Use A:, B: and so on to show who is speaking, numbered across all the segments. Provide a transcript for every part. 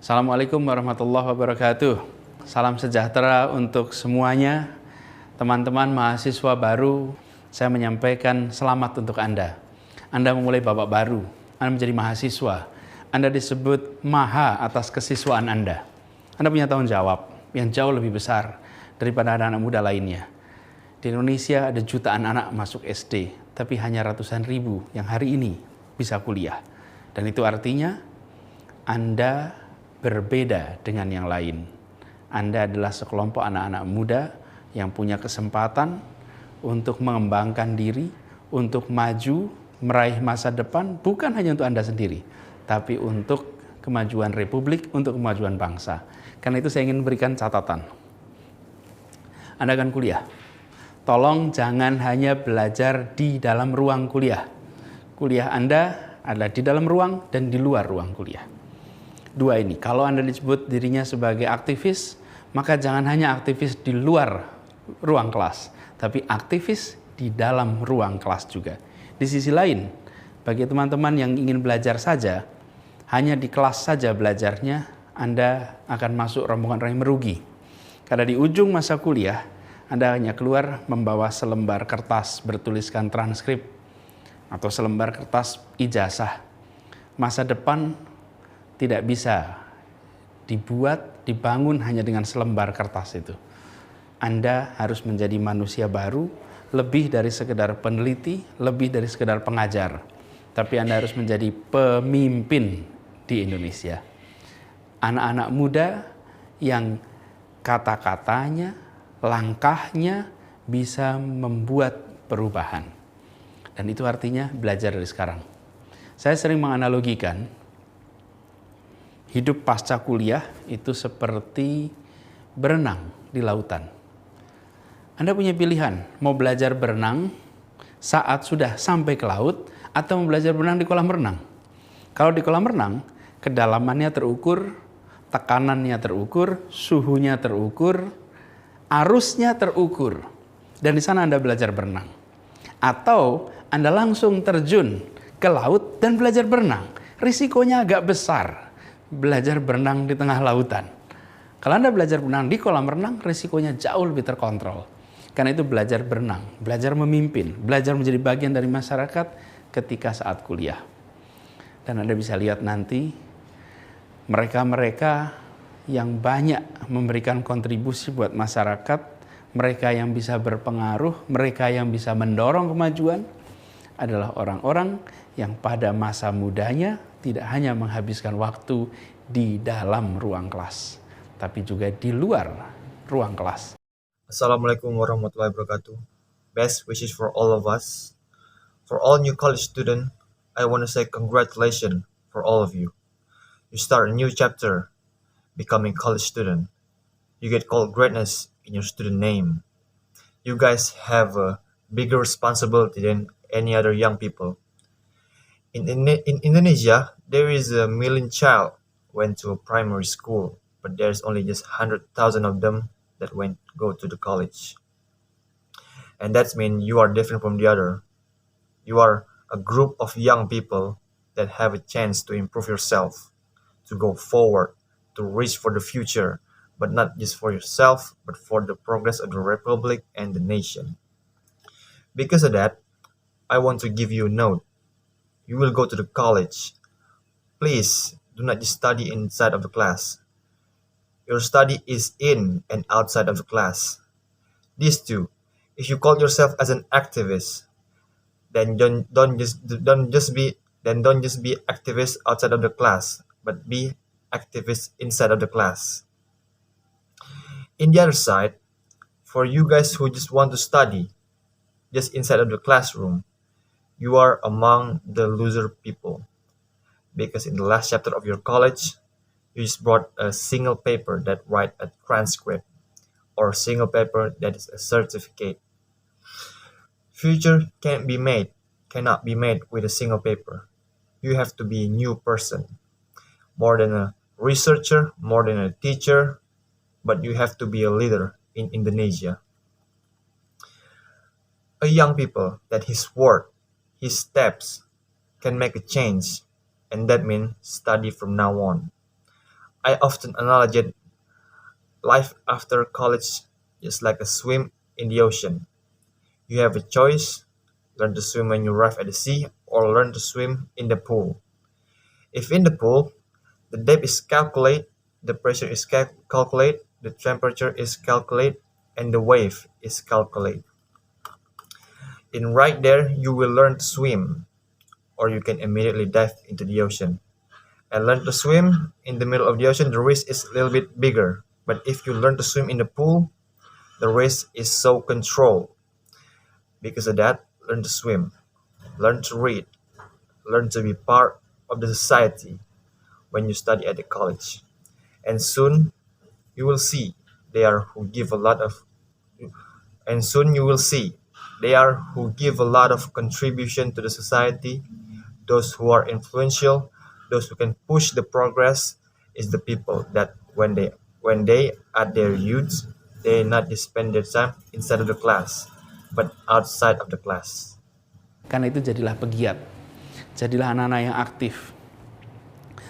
A: Assalamualaikum warahmatullahi wabarakatuh. Salam sejahtera untuk semuanya. Teman-teman mahasiswa baru, saya menyampaikan selamat untuk Anda. Anda memulai babak baru, Anda menjadi mahasiswa. Anda disebut maha atas kesiswaan Anda. Anda punya tanggung jawab yang jauh lebih besar daripada anak-anak muda lainnya. Di Indonesia ada jutaan anak masuk SD, tapi hanya ratusan ribu yang hari ini bisa kuliah. Dan itu artinya Anda berbeda dengan yang lain. Anda adalah sekelompok anak-anak muda yang punya kesempatan untuk mengembangkan diri, untuk maju, meraih masa depan, bukan hanya untuk Anda sendiri, tapi untuk kemajuan Republik, untuk kemajuan bangsa. Karena itu saya ingin berikan catatan. Anda akan kuliah. Tolong jangan hanya belajar di dalam ruang kuliah. Kuliah Anda adalah di dalam ruang dan di luar ruang kuliah. Dua ini, kalau Anda disebut dirinya sebagai aktivis, maka jangan hanya aktivis di luar ruang kelas, tapi aktivis di dalam ruang kelas juga. Di sisi lain, bagi teman-teman yang ingin belajar saja, hanya di kelas saja belajarnya, Anda akan masuk rombongan yang merugi. Karena di ujung masa kuliah, Anda hanya keluar membawa selembar kertas bertuliskan transkrip atau selembar kertas ijazah. Masa depan tidak bisa dibangun hanya dengan selembar kertas itu. Anda harus menjadi manusia baru, lebih dari sekedar peneliti, lebih dari sekedar pengajar. Tapi Anda harus menjadi pemimpin di Indonesia. Anak-anak muda yang kata-katanya, langkahnya bisa membuat perubahan. Dan itu artinya belajar dari sekarang. Saya sering menganalogikan hidup pasca kuliah itu seperti berenang di lautan. Anda punya pilihan, mau belajar berenang saat sudah sampai ke laut atau mau belajar berenang di kolam renang. Kalau di kolam renang, kedalamannya terukur, tekanannya terukur, suhunya terukur, arusnya terukur, dan di sana Anda belajar berenang. Atau Anda langsung terjun ke laut dan belajar berenang. Risikonya agak besar, belajar berenang di tengah lautan. Kalau Anda belajar berenang di kolam renang, risikonya jauh lebih terkontrol. Karena itu belajar berenang, belajar memimpin, belajar menjadi bagian dari masyarakat ketika saat kuliah. Dan Anda bisa lihat nanti, mereka-mereka yang banyak memberikan kontribusi buat masyarakat, mereka yang bisa berpengaruh, mereka yang bisa mendorong kemajuan, adalah orang-orang yang pada masa mudanya tidak hanya menghabiskan waktu di dalam ruang kelas, tapi juga di luar ruang kelas.
B: Assalamualaikum warahmatullahi wabarakatuh. Best wishes for all of us. For all new college students, I want to say congratulations for all of you. You start a new chapter, becoming college student. You get called greatness in your student name. You guys have a bigger responsibility than any other young people. In Indonesia, there is a million child went to a primary school, but there's only just 100,000 of them that go to the college. And that means you are different from the other. You are a group of young people that have a chance to improve yourself, to go forward, to reach for the future, but not just for yourself, but for the progress of the Republic and the nation. Because of that, I want to give you a note. You will go to the college. Please do not just study inside of the class. Your study is in and outside of the class. These two, if you call yourself as an activist, then don't just be activist outside of the class, but be activist inside of the class. In the other side, for you guys who just want to study just inside of the classroom, you are among the loser people, because in the last chapter of your college, you just brought a single paper that write a transcript, or a single paper that is a certificate. Future cannot be made with a single paper. You have to be a new person, more than a researcher, more than a teacher, but you have to be a leader in Indonesia. A young people that his work, his steps can make a change, and that means study from now on. I often analogize life after college is like a swim in the ocean. You have a choice: learn to swim when you arrive at the sea, or learn to swim in the pool. If in the pool, the depth is calculated, the pressure is calculated, the temperature is calculated, and the wave is calculated. In right there, you will learn to swim, or you can immediately dive into the ocean. And learn to swim in the middle of the ocean, the risk is a little bit bigger. But if you learn to swim in the pool, the risk is so controlled. Because of that, learn to swim, learn to read, learn to be part of the society when you study at the college. And soon you will see they are who give a lot of and soon you will see they are who give a lot of contribution to the society. Those who are influential, those who can push the progress is the people that when they at their youth, they not just spend their time inside of the class, but outside of the class.
A: Karena itu jadilah pegiat, jadilah anak-anak yang aktif.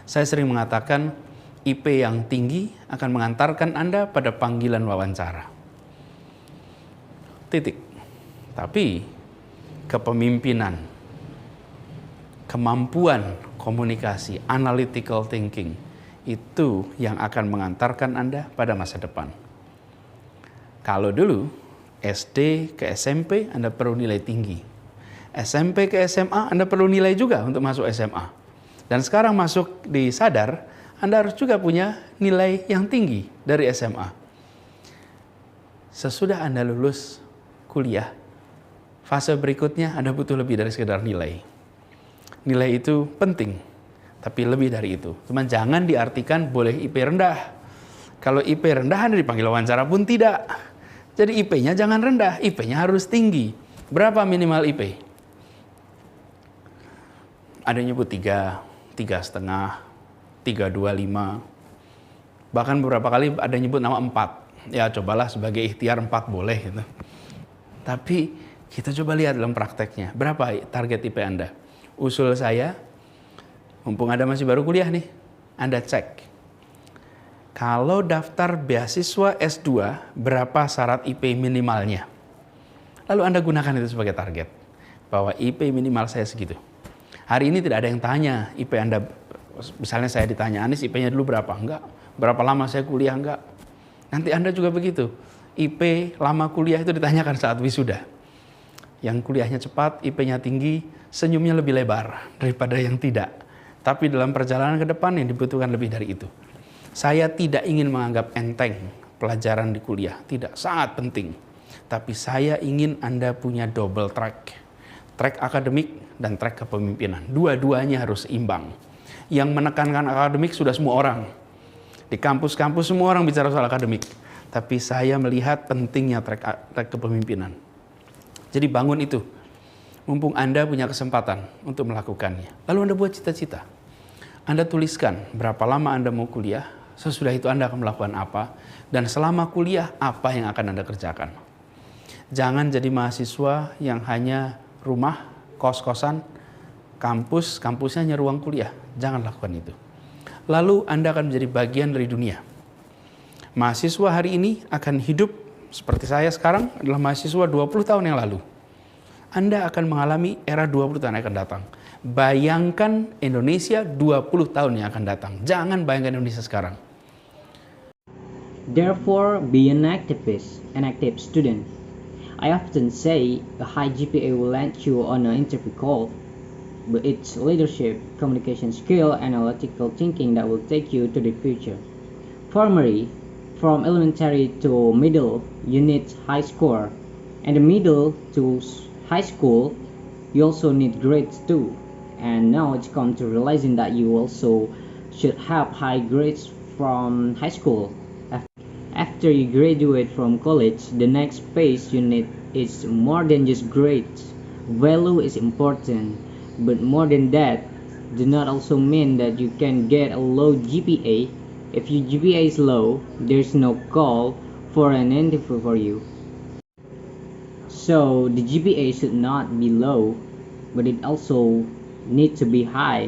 A: Saya sering mengatakan IP yang tinggi akan mengantarkan Anda pada panggilan wawancara. Titik. Tapi kepemimpinan, kemampuan komunikasi, analytical thinking, itu yang akan mengantarkan Anda pada masa depan. Kalau dulu SD ke SMP Anda perlu nilai tinggi, SMP ke SMA Anda perlu nilai juga untuk masuk SMA. Dan sekarang masuk di Sadar, Anda harus juga punya nilai yang tinggi dari SMA. Sesudah Anda lulus kuliah, fase berikutnya Anda butuh lebih dari sekedar nilai. Nilai itu penting, tapi lebih dari itu. Cuman jangan diartikan boleh IP rendah. Kalau IP rendah Anda dipanggil wawancara pun tidak. Jadi IP-nya jangan rendah, IP-nya harus tinggi. Berapa minimal IP? Ada yang nyebut 3, 3,5, 3,25. Bahkan beberapa kali ada yang nyebut nama 4. Ya cobalah sebagai ikhtiar 4 boleh gitu. Tapi kita coba lihat dalam prakteknya. Berapa target IP Anda? Usul saya, mumpung Anda masih baru kuliah nih, Anda cek. Kalau daftar beasiswa S2, berapa syarat IP minimalnya? Lalu Anda gunakan itu sebagai target. Bahwa IP minimal saya segitu. Hari ini tidak ada yang tanya IP Anda. Misalnya saya ditanya, Anis IP-nya dulu berapa? Enggak. Berapa lama saya kuliah? Enggak. Nanti Anda juga begitu. IP lama kuliah itu ditanyakan saat wisuda. Yang kuliahnya cepat, IP-nya tinggi, senyumnya lebih lebar daripada yang tidak. Tapi dalam perjalanan ke depan yang dibutuhkan lebih dari itu. Saya tidak ingin menganggap enteng pelajaran di kuliah. Tidak, sangat penting. Tapi saya ingin Anda punya double track. Track akademik dan track kepemimpinan. Dua-duanya harus imbang. Yang menekankan akademik sudah semua orang. Di kampus-kampus semua orang bicara soal akademik. Tapi saya melihat pentingnya track kepemimpinan. Jadi bangun itu. Mumpung Anda punya kesempatan untuk melakukannya. Lalu Anda buat cita-cita. Anda tuliskan berapa lama Anda mau kuliah. Sesudah itu Anda akan melakukan apa. Dan selama kuliah apa yang akan Anda kerjakan. Jangan jadi mahasiswa yang hanya rumah, kos-kosan, kampusnya hanya ruang kuliah. Jangan lakukan itu. Lalu Anda akan menjadi bagian dari dunia. Mahasiswa hari ini akan hidup seperti saya sekarang adalah mahasiswa 20 tahun yang lalu. Anda akan mengalami era 20 tahun yang akan datang. Bayangkan Indonesia 20 tahun yang akan datang. Jangan bayangkan Indonesia sekarang.
C: Therefore, be an activist, an active student. I often say a high GPA will land you on an interview call, but it's leadership, communication skill, and analytical thinking that will take you to the future. Formally, from elementary to middle, you need high score, and the middle to high school, you also need grades too. And now it's come to realizing that you also should have high grades from high school. After you graduate from college, the next phase you need is more than just grades. Value is important, but more than that, do not also mean that you can get a low GPA. If your GPA is low, there's no call for an interview for you. So the GPA should not be low, but it also need to be high.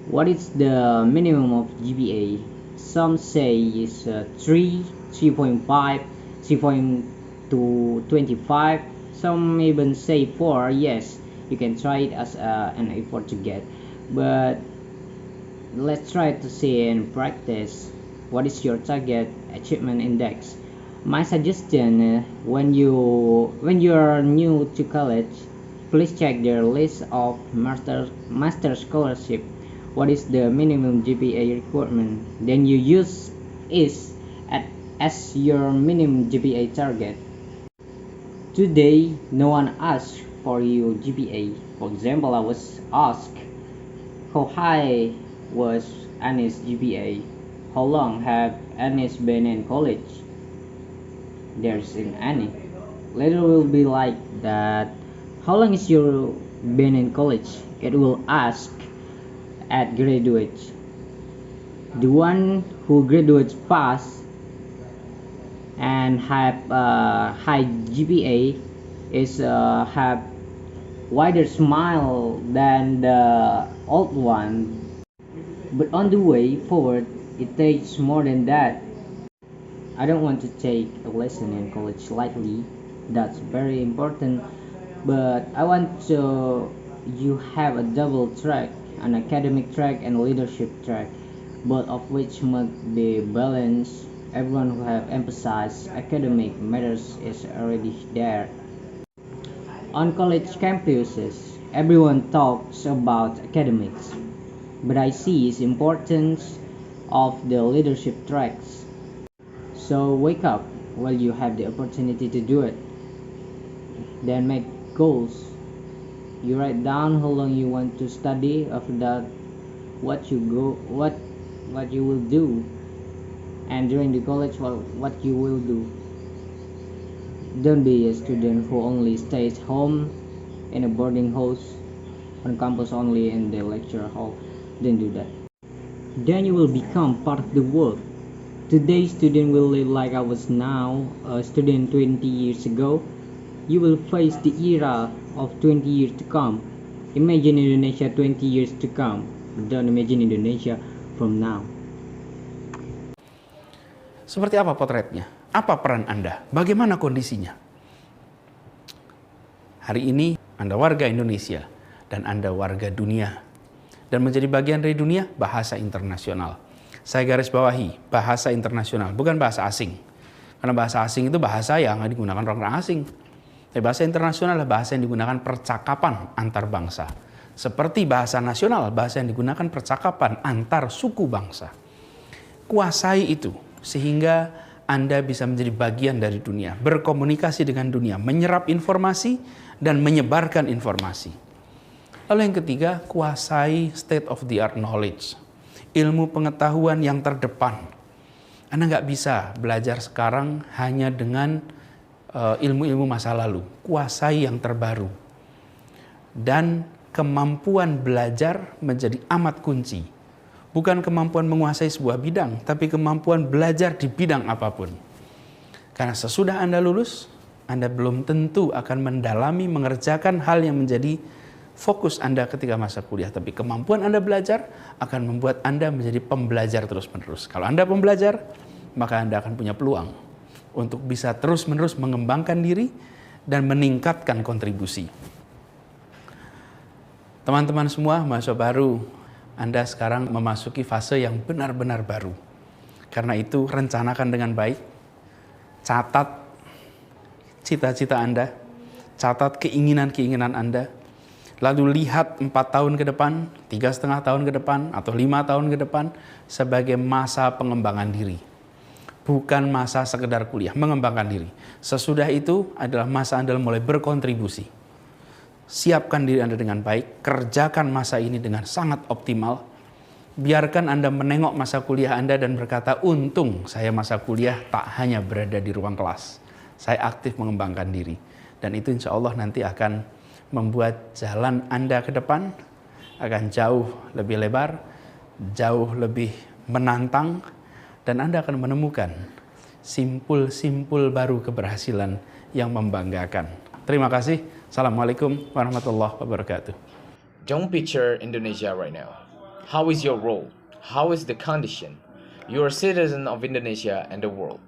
C: What is the minimum of GPA? Some say is 3, 3.5, 3.225. Some even say 4. Yes, you can try it as an effort to get. But let's try to see in practice what is your target achievement index. My suggestion, when you are new to college, please check their list of master scholarship. What is the minimum GPA requirement? Then you use is as your minimum GPA target. Today, no one asks for your GPA. For example, I was asked how high was Anis' GPA? How long have Anis been in college? There's in any. Later will be like that. How long is you been in college? It will ask at graduate. The one who graduates fast and have high GPA is have wider smile than the old one. But on the way forward, it takes more than that. I don't want to take a lesson in college lightly. That's very important. But I want to you have a double track, an academic track and a leadership track, both of which must be balanced. Everyone who have emphasized academic matters is already there. On college campuses, everyone talks about academics, but I see the importance of the leadership tracks. So wake up while you have the opportunity to do it. Then make goals. You write down how long you want to study. After that, what you will do, and during the college, what you will do. Don't be a student who only stays home in a boarding house on campus only in the lecture hall. Don't do that. Then you will become part of the world. Today's student will live like I was now a student 20 years ago. You will face the era of 20 years to come. Imagine Indonesia 20 years to come. Don't imagine Indonesia from now.
A: Seperti apa potretnya? Apa peran Anda? Bagaimana kondisinya? Hari ini Anda warga Indonesia dan Anda warga dunia. Dan menjadi bagian dari dunia, bahasa internasional. Saya garis bawahi, bahasa internasional, bukan bahasa asing. Karena bahasa asing itu bahasa yang digunakan orang-orang asing. Tapi bahasa internasional adalah bahasa yang digunakan percakapan antar bangsa. Seperti bahasa nasional, bahasa yang digunakan percakapan antar suku bangsa. Kuasai itu, sehingga Anda bisa menjadi bagian dari dunia, berkomunikasi dengan dunia, menyerap informasi dan menyebarkan informasi. Lalu yang ketiga, kuasai state of the art knowledge, ilmu pengetahuan yang terdepan. Anda nggak bisa belajar sekarang hanya dengan ilmu-ilmu masa lalu, kuasai yang terbaru. Dan kemampuan belajar menjadi amat kunci. Bukan kemampuan menguasai sebuah bidang, tapi kemampuan belajar di bidang apapun. Karena sesudah Anda lulus, Anda belum tentu akan mendalami, mengerjakan hal yang menjadi fokus Anda ketika masa kuliah. Tapi kemampuan Anda belajar akan membuat Anda menjadi pembelajar terus-menerus. Kalau Anda pembelajar, maka Anda akan punya peluang untuk bisa terus-menerus mengembangkan diri dan meningkatkan kontribusi. Teman-teman semua, mahasiswa baru, Anda sekarang memasuki fase yang benar-benar baru. Karena itu, rencanakan dengan baik, catat cita-cita Anda, catat keinginan-keinginan Anda, lalu lihat 4 tahun ke depan, 3,5 tahun ke depan, atau 5 tahun ke depan sebagai masa pengembangan diri. Bukan masa sekedar kuliah, mengembangkan diri. Sesudah itu adalah masa Anda mulai berkontribusi. Siapkan diri Anda dengan baik, kerjakan masa ini dengan sangat optimal. Biarkan Anda menengok masa kuliah Anda dan berkata, untung saya masa kuliah tak hanya berada di ruang kelas. Saya aktif mengembangkan diri. Dan itu insya Allah nanti akan membuat jalan Anda ke depan akan jauh lebih lebar, jauh lebih menantang, dan Anda akan menemukan simpul-simpul baru keberhasilan yang membanggakan. Terima kasih. Assalamualaikum warahmatullahi wabarakatuh.
D: Don't picture Indonesia right now. How is your role? How is the condition? You are a citizen of Indonesia and the world,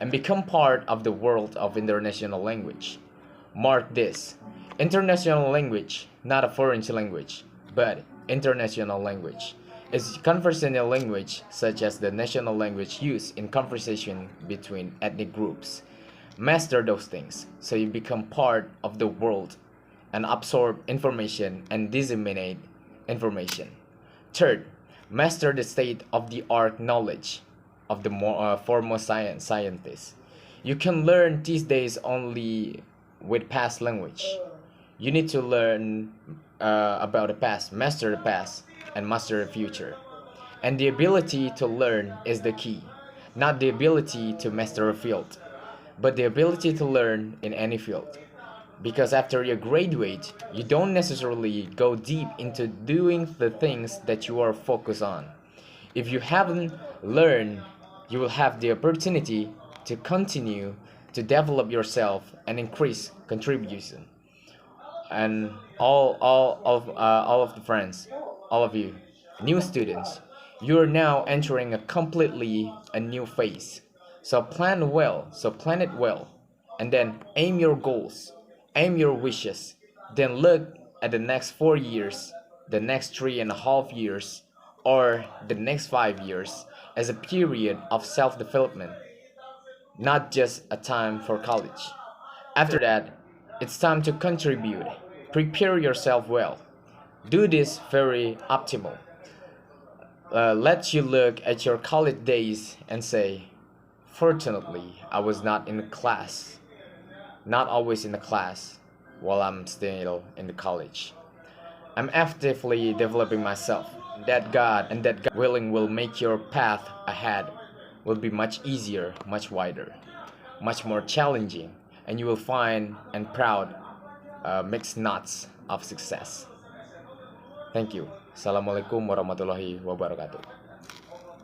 D: and become part of the world of international language. Mark this: international language, not a foreign language, but international language, is conversational language such as the national language used in conversation between ethnic groups. Master those things so you become part of the world and absorb information and disseminate information. Third, master the state of the art knowledge of the foremost scientists. You can learn these days only with past language. You need to learn about the past, master the past, and master the future. And the ability to learn is the key, not the ability to master a field, but the ability to learn in any field. Because after you graduate, you don't necessarily go deep into doing the things that you are focused on. If you haven't learned, you will have the opportunity to continue to develop yourself and increase contribution. And all of the friends, all of you, new students, you are now entering a completely a new phase. So plan it well, and then aim your goals, aim your wishes. Then look at the next 4 years, the next 3.5 years, or the next 5 years as a period of self-development, not just a time for college. After that, it's time to contribute. Prepare yourself well. Do this very optimal. Let you look at your college days and say, fortunately, I was not in the class, not always in the class while I'm still in the college. I'm actively developing myself. That God willing will make your path ahead will be much easier, much wider, much more challenging, and you will find and proud mixed nuts of success. Thank you. Assalamualaikum warahmatullahi wabarakatuh.